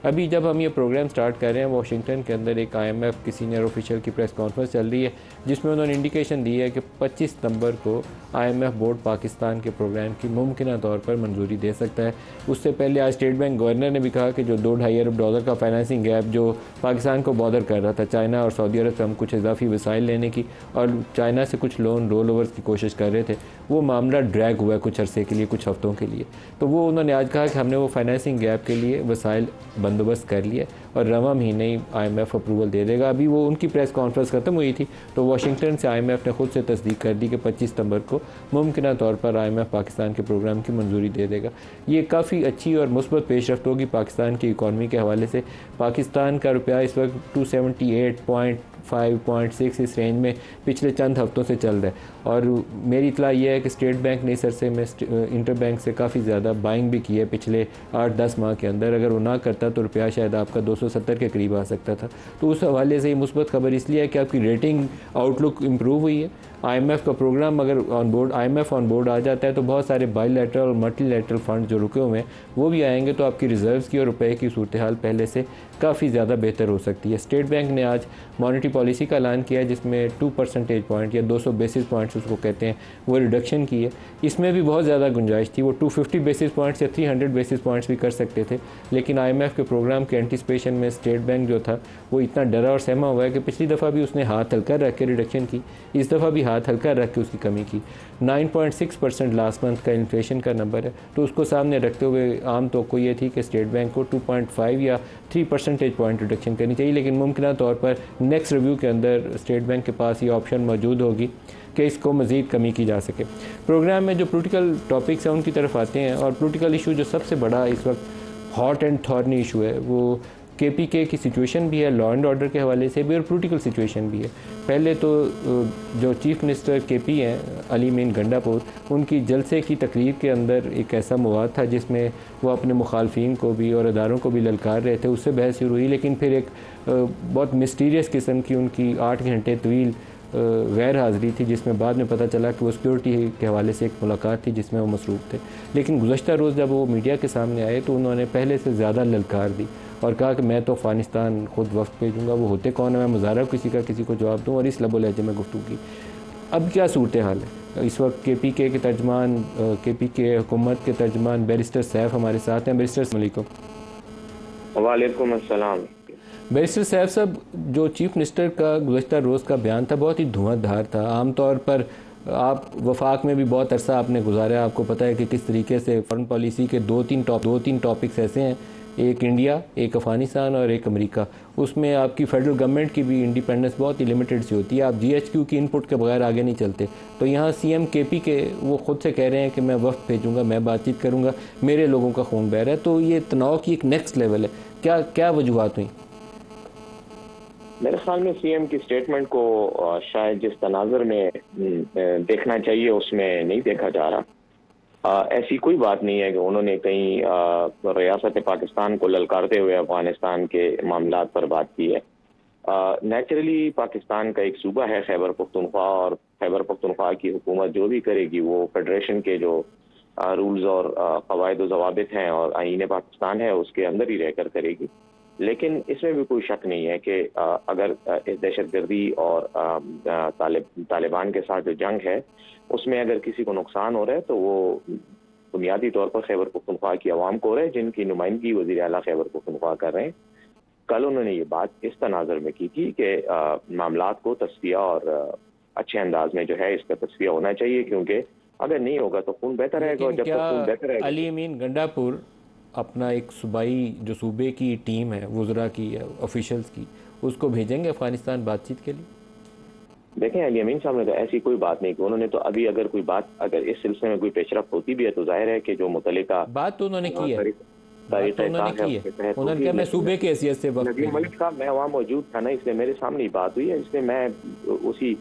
अभी जब हम ये प्रोग्राम स्टार्ट कर रहे हैं, वाशिंगटन के अंदर एक IMF की सीनियर ऑफिशियल की प्रेस कॉन्फ्रेंस चल रही है, जिसमें उन्होंने इंडिकेशन दी है कि 25 सितंबर को IMF बोर्ड पाकिस्तान के प्रोग्राम की मुमकिन तौर पर मंजूरी दे सकता है। उससे पहले आज स्टेट बैंक गवर्नर ने भी कहा कि जो $2.5 अरब का फाइनेंसिंग गैप जो पाकिस्तान को बॉदर कर रहा था, चाइना और सऊदी अरब से हम कुछ इजाफी वसाइल लेने की और चाइना से कुछ लोन रोल ओवर्स की कोशिश कर रहे थे, वो मामला ड्रैग हुआ कुछ अरसे के लिए, कुछ हफ्तों के लिए। तो वो उन्होंने आज कहा कि हमने वो फाइनेंसिंग गैप के लिए वसाइल बंदोबस्त कर लिया और रवा महीने ही IMF अप्रूवल दे देगा। अभी वो उनकी प्रेस कॉन्फ्रेंस ख़त्म हुई थी तो वाशिंगटन से IMF ने खुद से तस्दीक कर दी कि 25 सितंबर को मुमकिन तौर पर IMF पाकिस्तान के प्रोग्राम की मंजूरी दे देगा। ये काफ़ी अच्छी और मुस्बत पेशरफ्त होगी पाकिस्तान की इकॉनमी के हवाले से। पाकिस्तान का रुपया इस वक्त 278.5.6 इस रेंज में पिछले चंद हफ्तों से चल रहा है और मेरी इतला ये है कि स्टेट बैंक ने इस अरसे में इंटर बैंक से काफ़ी ज़्यादा बाइंग भी की है पिछले 8-10 माह के अंदर। अगर वो ना करता तो रुपया शायद आपका 270 के करीब आ सकता था। तो उस हवाले से ये मुस्बत खबर इसलिए है कि आपकी रेटिंग आउटलुक इम्प्रूव हुई है। IMF का प्रोग्राम अगर IMF ऑन बोर्ड आ जाता है तो बहुत सारे बायलैटरल और मल्टीलैटरल फंड जो रुके हुए हैं वो भी आएंगे, तो आपकी रिजर्व्स की और रुपए की सूरत हाल पहले से काफ़ी ज़्यादा बेहतर हो सकती है। स्टेट बैंक ने आज मॉनेटरी पॉलिसी का ऐलान किया है जिसमें 2 परसेंटेज पॉइंट या 200 बेसिस पॉइंट्स उसको कहते हैं वो रिडक्शन की है। इसमें भी बहुत ज़्यादा गुंजाइश थी, वो 250 बेसिस पॉइंट्स या 300 बेसिस पॉइंट्स भी कर सकते थे, लेकिन IMF के प्रोग्राम के एंटिसिपेशन में स्टेट बैंक जो था वो इतना डरा और सहमा हुआ है कि पिछली दफ़ा भी उसने हाथ हल्का रख के रिडक्शन की, इस दफ़ा भी हाथ हल्का रख के उसकी कमी की। 9.6% लास्ट मंथ का इन्फ्लेशन का नंबर है, तो उसको सामने रखते हुए आम तो ये थी कि स्टेट बैंक को 2.5 या 3 परसेंटेज पॉइंट रिडक्शन करनी चाहिए, लेकिन मुमकिन तौर पर नेक्स्ट रिव्यू के अंदर स्टेट बैंक के पास ये ऑप्शन मौजूद होगी कि इसको मज़ीद कमी की जा सके। प्रोग्राम में जो पोलिटिकल टॉपिक्स हैं उनकी तरफ आते हैं और पोलिटिकल इशू जो सबसे बड़ा इस वक्त हॉट एंड थॉर्नी इशू है वो KPK की सिचुएशन भी है, लॉ एंड ऑर्डर के हवाले से भी और पोलिटिकल सिचुएशन भी है। पहले तो जो चीफ़ मिनिस्टर KP हैं अली मीन गंडापुर, उनकी जलसे की तकरीर के अंदर एक ऐसा मवाद था जिसमें वो अपने मुखालफिन को भी और अदारों को भी ललकार रहे थे, उससे बहस शुरू हुई, लेकिन फिर एक बहुत मिस्टीरियस किस्म की उनकी 8 घंटे तवील गैर हाज़िरी थी, जिसमें बाद में पता चला कि वो सिक्योरिटी के हवाले से एक मुलाकात थी जिसमें वो मसरूफ़ थे। लेकिन गुज़श्ता रोज़ जब वो मीडिया के सामने आए तो उन्होंने पहले से ज़्यादा ललकार दी और कहा कि मैं तो अफ़गानिस्तान ख़ुद वक्त भेजूँगा, वो होते कौन है, मैं मुज़ाहरा किसी को जवाब दूँ, और इस लबो लहजे में गुफ्तगू की। अब क्या सूरत हाल है इस वक्त? KPK के तर्जमान, KPK हुकूमत के तर्जमान बैरिस्टर सैफ हमारे साथ हैं। बैरिस्टर अस्सलाम वालेकुम। वालेकुम अस्सलाम। बैरिस्टर सैफ साहब, जो चीफ़ मिनिस्टर का गुज़श्ता रोज़ का बयान था बहुत ही धुआंधार था। आम तौर पर आप वफाक में भी बहुत अरसा आपने गुजारा, आपको पता है कि किस तरीके से फॉरेन पॉलिसी के दो तीन टॉपिक्स ऐसे हैं, एक इंडिया, एक अफ़गानिस्तान और एक अमेरिका। उसमें आपकी फ़ेडरल गवर्नमेंट की भी इंडिपेंडेंस बहुत ही लिमिटेड सी होती है, आप GHQ की इनपुट के बगैर आगे नहीं चलते। तो यहाँ CM KP के वो ख़ुद से कह रहे हैं कि मैं वक्त भेजूँगा, मैं बातचीत करूँगा, मेरे लोगों का खून बह रहा है। तो ये तनाव की एक नेक्स्ट लेवल है। क्या वजूहत हुई? मेरे ख्याल में CM की स्टेटमेंट को शायद जिस तनाज़ुर में देखना चाहिए उसमें नहीं देखा जा रहा। ऐसी कोई बात नहीं है कि उन्होंने कहीं रियासत पाकिस्तान को ललकारते हुए अफगानिस्तान के मामलात पर बात की है। नेचुरली पाकिस्तान का एक सूबा है खैबर पख्तूनख्वा, और खैबर पख्तूनख्वा की हुकूमत जो भी करेगी वो फेडरेशन के जो रूल्स और क़वाइद व ज़वाबित हैं और आईन पाकिस्तान है उसके अंदर ही रहकर करेगी। लेकिन इसमें भी कोई शक नहीं है कि अगर इस दहशतगर्दी और तालिबान के साथ जो जंग है उसमें अगर किसी को नुकसान हो रहा है तो वो बुनियादी तौर पर खैबर पख्तूनख्वा की आवाम को हो रहा है, जिनकी नुमाइंदगी वज़ीर आला खैबर पख्तूनख्वा कर रहे हैं। कल उन्होंने ये बात इस तनाज़ुर में की थी कि मामलात को तस्फिया और अच्छे अंदाज में जो है इसका तस्फिया होना चाहिए, क्योंकि अगर नहीं होगा तो खून बेहतर रहेगा, और जब तक खून बेहतर रहेगा। अली अमीन गंडापुर अपना एक सूबाई जो सूबे की टीम है, वज़रा की या ऑफिशियल्स की, उसको भेजेंगे अफ़गानिस्तान बातचीत के लिए? देखें, अली अमीन साहब ने तो ऐसी कोई बात नहीं की। उन्होंने तो अभी अगर कोई बात, अगर इस सिलसिले में कोई पेशरफ होती भी है तो जाहिर है कि जो मुतल्लिका बात तो उन्होंने की है, उन्होंने क्या मैं सूबे की हैसियत से वक्त मलिक साहब, मैं वहाँ मौजूद था ना, इसलिए मेरे सामने ही बात हुई है, इसलिए मैं उसी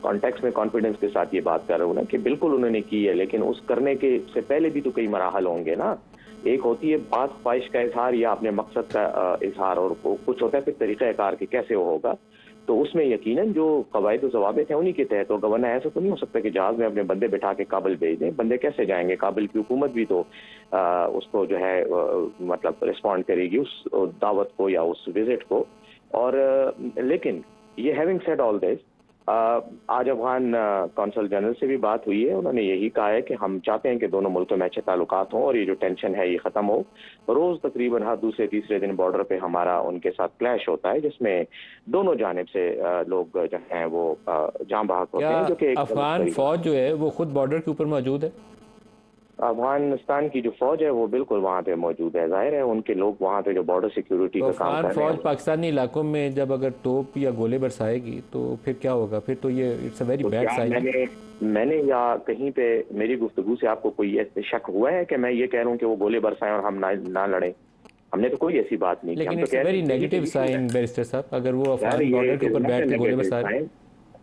कॉन्टेक्स्ट में कॉन्फिडेंस के साथ ये बात कर रहा हूँ ना कि बिल्कुल उन्होंने की है। लेकिन उस करने के से पहले भी तो कई मराहल होंगे ना। एक होती है बात ख्वाहिश का इजहार या अपने मकसद का इजहार, और कुछ होता है फिर तरीक़ा कार कि कैसे वो होगा। तो उसमें यकीनन जो कवायद ज़वाबित हैं उन्हीं के तहत, तो गवर्नर ऐसा तो नहीं हो सकता कि जहाज़ में अपने बंदे बिठा के काबुल भेज दें। बंदे कैसे जाएंगे? काबुल की हुकूमत भी तो उसको जो है मतलब रिस्पॉन्ड करेगी उस दावत को या उस विजिट को। और लेकिन ये हैविंग सेड ऑल दिस, आज अफगान कौंसल जनरल से भी बात हुई है। उन्होंने यही कहा है कि हम चाहते हैं कि दोनों मुल्कों में अच्छे ताल्लुकात हों और ये जो टेंशन है ये ख़त्म हो। रोज़ तकरीबन हर दूसरे तीसरे दिन बॉर्डर पे हमारा उनके साथ क्लैश होता है, जिसमें दोनों जानिब से लोग जो हैं वो जान बहक होते हैं, जो कि अफगान फौज जो है वो खुद बॉर्डर के ऊपर मौजूद है। अफगानिस्तान की जो फौज है वो बिल्कुल वहाँ पे मौजूद है। जाहिर है उनके लोग वहाँ पे जो बॉर्डर सिक्योरिटी तो का काम अफगान कर रहे फौज हैं। पाकिस्तानी इलाकों में जब अगर तोप या गोले बरसाएगी तो फिर क्या होगा? फिर तो ये इट्स अ वेरी तो बैड क्या साइन। मैंने या कहीं पे मेरी गुफ्तगू से आपको कोई ऐसे शक हुआ है कि मैं ये कह रहा हूँ कि वो गोले बरसाएं और हम ना लड़ें? हमने तो कोई ऐसी बात नहीं की। हम लेकिन तो इट्स कह अ रहे वेरी हैं कि ये नेगेटिव जो इशू है, साइन बैरिस्टर साहब, अगर वो यार अफगान ये बॉर्डर इट के इज ऊपर नॉट बैठ अ के गोले नेगेटिव बरसा रहे साइन।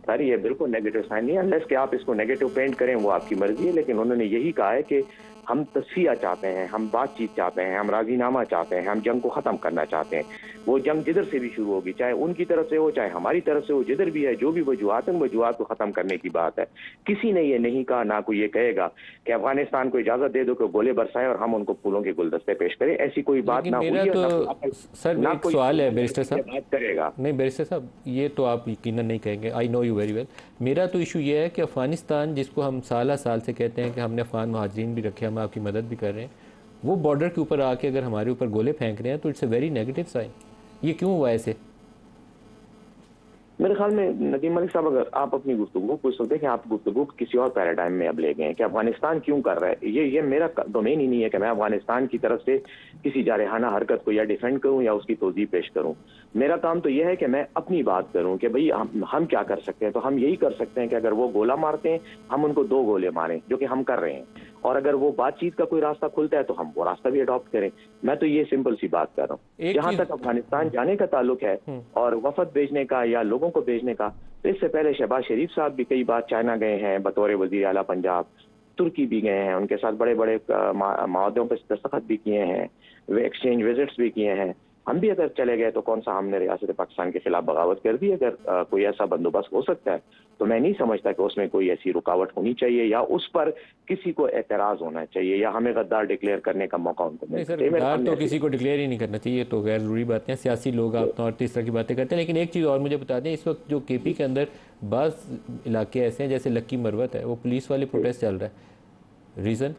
सर ये बिल्कुल नेगेटिव साइन नहीं है, अनलेस कि आप इसको नेगेटिव पेंट करें वो आपकी मर्जी है। लेकिन उन्होंने यही कहा है कि हम तस्फिया चाहते हैं, हम बातचीत चाहते हैं, हम राजीनामा चाहते हैं, हम जंग को ख़त्म करना चाहते हैं। वो जंग जिधर से भी शुरू होगी, चाहे उनकी तरफ से हो चाहे हमारी तरफ से हो, जिधर भी है जो भी वजूहात हैं, वजूहात को ख़त्म करने की बात है। किसी ने ये नहीं कहा, ना कोई ये कहेगा कि अफगानिस्तान को इजाज़त दे दो कि गोले बरसाएं और हम उनको फूलों के गुलदस्ते पेश करें। ऐसी कोई बात लेकिन ना मेरा हुई है, तो सर ना एक कोई सवाल है बैरिस्टर ये साहब। बात करेगा। नहीं बैरिस्टर साहब, ये तो आप यकीनन नहीं कहेंगे, I know you very well. मेरा तो इशू ये है कि अफ़गानिस्तान जिसको हम साल से कहते हैं कि हमने अफ़गान महाजरीन भी रखे, हम आपकी मदद भी कर रहे हैं, वो बॉर्डर के ऊपर आके अगर हमारे ऊपर गोले फेंक रहे हैं तो it's a very negative sign. ये क्यों हुआ ऐसे? मेरे ख्याल में नदीम मलिक साहब, अगर आप अपनी गुफ्तगू पूछ सकते हैं कि आप गुफ्तगू किसी और पैराडाइम में अब ले गए हैं कि अफगानिस्तान क्यों कर रहा है। ये मेरा डोमेन ही नहीं है कि मैं अफगानिस्तान की तरफ से किसी जारहाना हरकत को या डिफेंड करूं या उसकी तोज़ी पेश करूं। मेरा काम तो यह है कि मैं अपनी बात करूं कि भाई हम क्या कर सकते हैं। तो हम यही कर सकते हैं कि अगर वो गोला मारते हैं हम उनको 2 गोले मारें, जो कि हम कर रहे हैं। और अगर वो बातचीत का कोई रास्ता खुलता है तो हम वो रास्ता भी अडॉप्ट करें। मैं तो ये सिंपल सी बात कर रहा हूँ। एक जहां चीज़। तक अफगानिस्तान जाने का ताल्लुक है और वफद भेजने का या लोगों को भेजने का, तो इससे पहले शहबाज शरीफ साहब भी कई बार चाइना गए हैं बतौर वजीर आला पंजाब, तुर्की भी गए हैं, उनके साथ बड़े बड़े माहदों पर दस्तखत भी किए हैं, वे एक्सचेंज विजिट्स भी किए हैं। हम भी अगर चले गए तो कौन सा हमने रियासत पाकिस्तान के खिलाफ बगावत कर दी? अगर कोई ऐसा बंदोबस्त हो सकता है तो मैं नहीं समझता कि उसमें कोई ऐसी रुकावट होनी चाहिए या उस पर किसी को एतराज़ होना चाहिए या हमें गद्दार डिक्लेयर करने का मौका उनको नहीं मिलना सर, चाहिए। मेरे गद्दार सामने तो ऐसी किसी को डिक्लेयर ही नहीं करना चाहिए, तो गैर ज़रूरी बातें हैं। सियासी लोग आप और इस तरह की बातें करते हैं। लेकिन एक चीज़ और मुझे बता दें, इस वक्त जो केपी के अंदर बाज़ इलाके ऐसे हैं जैसे लक्की मरवत है, वो पुलिस वाले प्रोटेस्ट चल रहा है, रीज़न?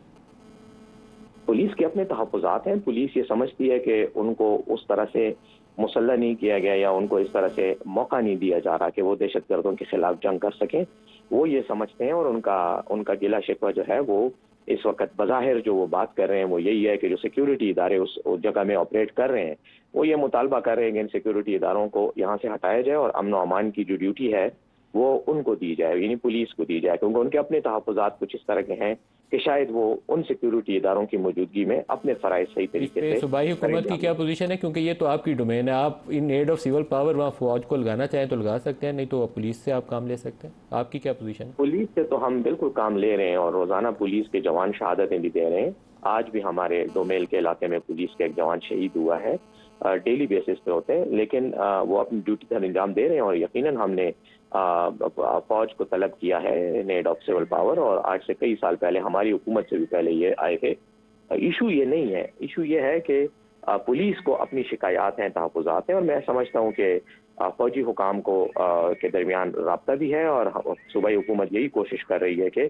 पुलिस के अपने तहफ़्फ़ुज़ात हैं। पुलिस ये समझती है कि उनको उस तरह से मुसल्ला नहीं किया गया या उनको इस तरह से मौका नहीं दिया जा रहा कि वो दहशतगर्दों के खिलाफ जंग कर सकें। वो ये समझते हैं और उनका गिला शिकवा जो है वो इस वक्त बज़ाहिर जो वो बात कर रहे हैं वो यही है कि जो सिक्योरिटी इदारे उस जगह में ऑपरेट कर रहे हैं वो ये मुतालबा कर रहे हैं कि इन सिक्योरिटी इदारों को यहाँ से हटाया जाए और अमन व अमान की जो ड्यूटी है वो उनको दी जाए, यानी पुलिस को दी जाए, क्योंकि उनके अपने तहफ़्फ़ुज़ात कुछ इस तरह के हैं कि शायद वो उन सिक्योरिटी इदारों की मौजूदगी में अपने फ़राइज़ सही इस तरीके पे से सूबाई हुकूमत की क्या पोजीशन है? क्योंकि ये तो आपकी डोमेन है, आप in aid of civil power वहाँ फौज को लगाना चाहें तो लगा सकते हैं, नहीं तो पुलिस से आप काम ले सकते हैं। आपकी क्या पोजीशन है? पुलिस से तो हम बिल्कुल काम ले रहे हैं और रोज़ाना पुलिस के जवान शहादतें भी दे रहे हैं। आज भी हमारे डोमेल के इलाके में पुलिस का एक जवान शहीद हुआ है। डेली बेसिस पे होते हैं, लेकिन वो अपनी ड्यूटी का अंजाम दे रहे हैं और यकीनन हमने फौज को तलब किया है नेड ऑफ सिविल पावर, और आज से कई साल पहले हमारी हुकूमत से भी पहले ये आए थे। इशू ये नहीं है, इशू ये है कि पुलिस को अपनी शिकायत हैं, तहफ़्फ़ुज़ात हैं, और मैं समझता हूँ कि फौजी हुकाम को के दरमियान राब्ता भी है और सूबाई हुकूमत यही कोशिश कर रही है कि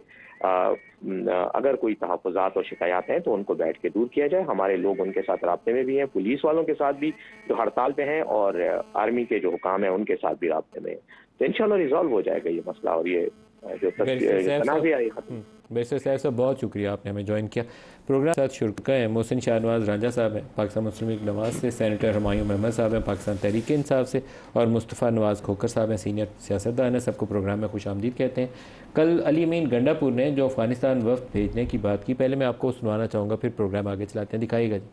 अगर कोई तहफ़्फ़ुज़ात और शिकायत हैं तो उनको बैठ के दूर किया जाए। हमारे लोग उनके साथ राब्ते में भी हैं, पुलिस वालों के साथ भी जो हड़ताल पे हैं, और आर्मी के जो हुकाम हैं उनके साथ भी राब्ते में। तो इंशाल्लाह रिजॉल्व हो जाएगा ये मसला और ये जो तनाज़े आई खत्म। बैरिस्टर साहब बहुत शुक्रिया, आपने हमें ज्वाइन किया। प्रोग्राम साथ शुरू हैं मोहसिन शाहनवाज रांझा साहब हैं पाकिस्तान मुस्लिम लीग नवाज से, सेनेटर हुमायूं अहमद साहब हैं पाकिस्तान तहरीक इंसाफ से, और मुस्तफ़ा नवाज़ खोखर साहब हैं सीनियर सियासतदान हैं। सबको प्रोग्राम में खुश आमदीद कहते हैं। कल अली अमीन गंडापुर ने जो अफ़गानिस्तान वफ़द भेजने की बात की, पहले मैं आपको सुनवाना चाहूँगा, फिर प्रोग्राम आगे चलाते हैं। दिखाइएगा जी।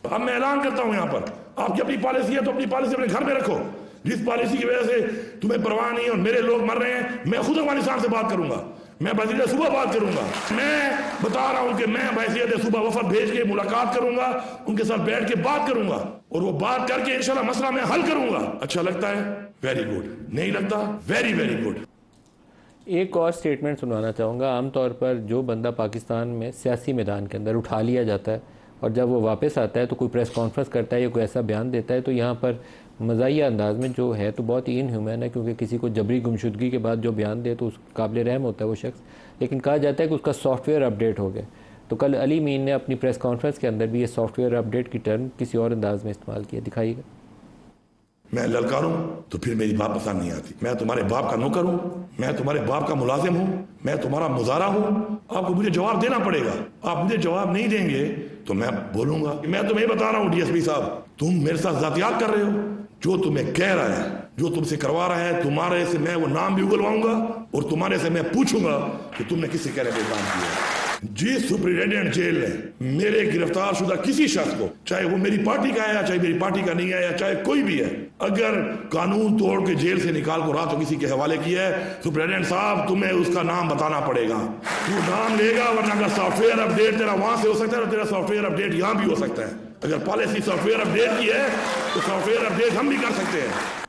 अब मैं ऐलान करता हूँ यहाँ पर, आपकी अपनी पॉलिसी है तो अपनी पॉलिसी अपने घर में रखो। जिस पॉलिसी की वजह से तुम्हें परवाह नहीं और मेरे लोग मर रहे हैं, मैं खुद अफगानिस्तान से बात करूंगा। मैं वज़ीर सूबा बात करूंगा। मैं बता रहा हूं कि मैं वज़ीर सूबा वफद भेज के मुलाकात करूंगा, उनके साथ बैठ के बात करूंगा और वो बात करके इंशाल्लाह मसला मैं हल करूंगा। अच्छा लगता है, वेरी गुड, नहीं लगता, वेरी वेरी गुड। एक और स्टेटमेंट सुनवाना चाहूँगा। आमतौर पर जो बंदा पाकिस्तान में सियासी मैदान के अंदर उठा लिया जाता है और जब वो वापस आता है तो कोई प्रेस कॉन्फ्रेंस करता है या कोई ऐसा बयान देता है तो यहाँ पर मज़ाहिया अंदाज में जो है तो बहुत ही इनह्यूमन है, क्योंकि किसी को जबरी गुमशुदगी के बाद जो बयान दे तो उस काबिल रहम होता है वो शख्स। लेकिन कहा जाता है कि उसका सॉफ्टवेयर अपडेट हो गया। तो कल अली मीन ने अपनी प्रेस कॉन्फ्रेंस के अंदर भी ये सॉफ्टवेयर अपडेट की टर्म किसी और अंदाज में इस्तेमाल किया। दिखाइएगा। मैं ललकारूं तो फिर मेरी बात पसंद नहीं आती। मैं तुम्हारे बाप का नौकर हूं, मैं तुम्हारे बाप का मुलाजिम हूं, मैं तुम्हारा मुजारा हूं। आपको मुझे जवाब देना पड़ेगा। आप मुझे जवाब नहीं देंगे तो मैं बोलूंगा। मैं तुम्हें बता रहा हूं डीएसपी साहब, तुम मेरे साथ जातियात कर रहे हो। जो तुम्हें कह रहा है, जो तुमसे करवा रहा है, तुम्हारे से मैं वो नाम भी उगलवाऊंगा और तुम्हारे से मैं पूछूंगा कि तुमने किससे कहने पे काम किया। जिस सुपरिटेंडेंट जेल ने मेरे गिरफ्तार शुदा किसी शख्स को, चाहे वो मेरी पार्टी का है या चाहे मेरी पार्टी का नहीं है या चाहे कोई भी है, अगर कानून तोड़ के जेल से निकाल को रातों किसी के हवाले किया है, सुपरिटेंडेंट साहब तुम्हें उसका नाम बताना पड़ेगा। तू नाम लेगा, वरना अगर सॉफ्टवेयर अपडेट तेरा वहां से हो सकता है और तेरा सॉफ्टवेयर अपडेट यहां भी हो सकता है। अगर पॉलिसी सॉफ्टवेयर अपडेट की है तो सॉफ्टवेयर अपडेट हम भी कर सकते हैं।